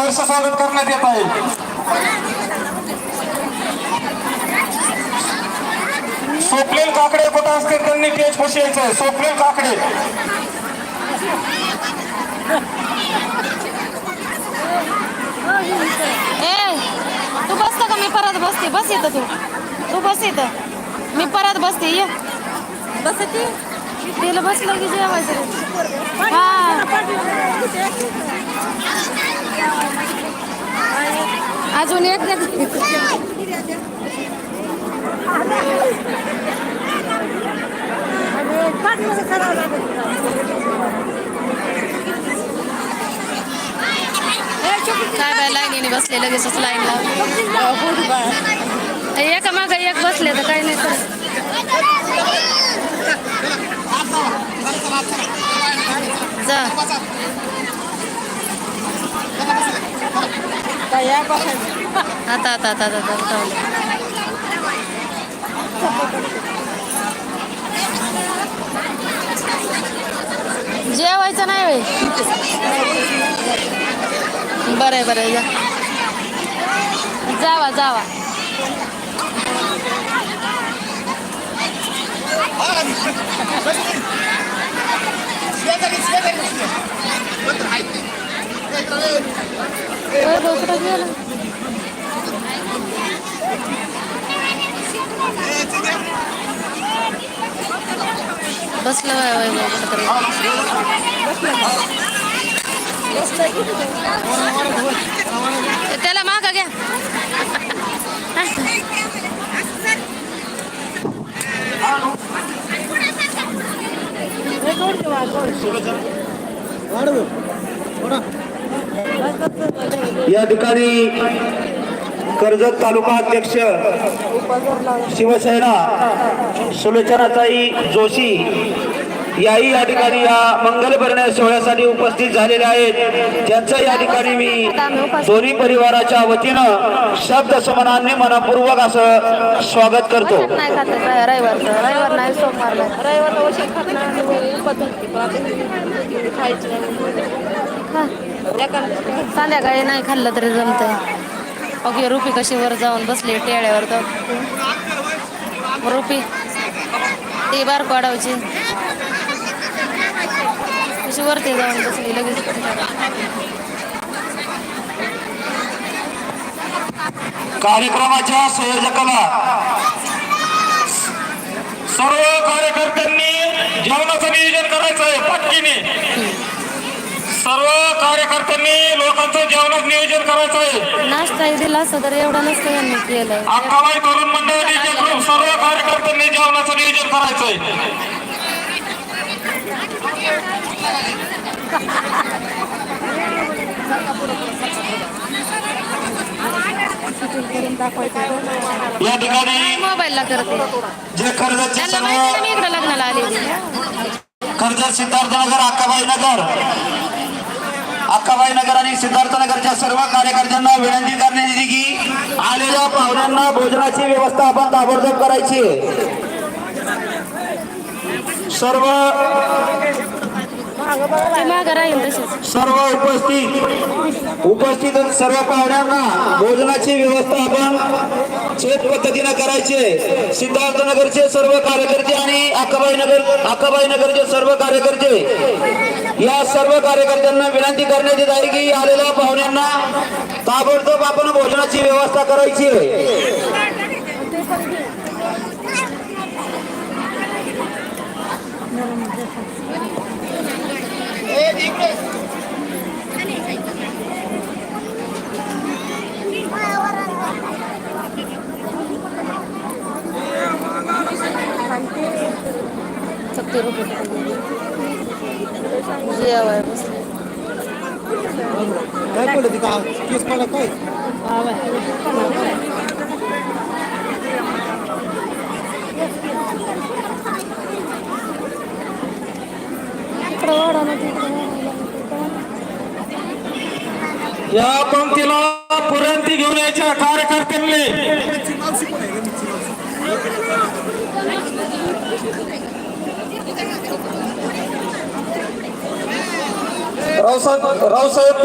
सहर्ष स्वागत करण्यात येत आहे. स्वप्नील काकडे कुठं असतील त्यांनी स्टेज पाशी यायचं. स्वप्नील काकडे तू बसतो का? मी परत बसते. बस येतं तू बस येतं. मी परत बसते. ये बसते. तिला बसलं की जेवायचं. हा अजून एक काय बाय लाईनीने बसले. लगेचच लाईन लावली. एका मागं एक बसले तर काही नाही करत. जा आता जेवायचं नाही होय. बरं बरं जावा जावा. बसलं त्याला मागा घ्या. या ठिकाणी कर्जत तालुका अध्यक्ष शिवसेना सुलोचनाताई जोशी याही या ठिकाणी या मंगलभरण्या सोहळ्यासाठी उपस्थित झालेले आहेत. ज्यांचं या ठिकाणी मी दोन्ही परिवाराच्या वतीनं शब्द समनांनी मनपूर्वक असं स्वागत करतो. रविवार नाही, सोमवार संध्याकाळी नाही खाल्लं तरी जमतंय. ओके रुपी कशी वर जाऊन बसली टेळ्यावर. तर रुपी ती बार पाडावची कशी वरती जाऊन बसली लगेच. कार्यक्रमाच्या संयोजकाला सर्व कार्यकर्त्यांनी जेवणाचं नियोजन करायचं आहे. पटकीने सर्व कार्यकर्त्यांनी लोकांचं जेवणाचं नियोजन करायचं आहे. नाश्ता दिला असं तर एवढा नसतं यांनी केलं. अक्काबाई तरुण मंडळाचे सर्व कार्यकर्त्यांनी जेवणाचं नियोजन करायचंय. या ठिकाणी मोबाईलला करते. जे कर्जतचे सर्व मी इकडे लग्नाला आले. कर्जत सिद्धार्थनगर अक्काबाई नगर आणि सिद्धार्थनगरच्या सर्व कार्यकर्त्यांना विनंती करण्यात येते की आलेल्या पाहुण्यांना भोजनाची व्यवस्था आपण ताबडतोब करायची आहे. सर्व उपस्थित सर्व पाहुण्यांना भोजनाची व्यवस्था आपण चेत पद्धतीने करायची आहे. सिद्धार्थनगरचे सर्व कार्यकर्ते आणि अक्काबाई नगरचे सर्व कार्यकर्ते या सर्व कार्यकर्त्यांना विनंती करण्यात येत आहे की आलेल्या पाहुण्यांना ताबडतोब आपण भोजनाची व्यवस्था करायची आहे. काय बोलत का केस पडला काय या पंक्तीला पुरणती घेऊन यायच्या कार्यकर्त्यांनी रावसाहेब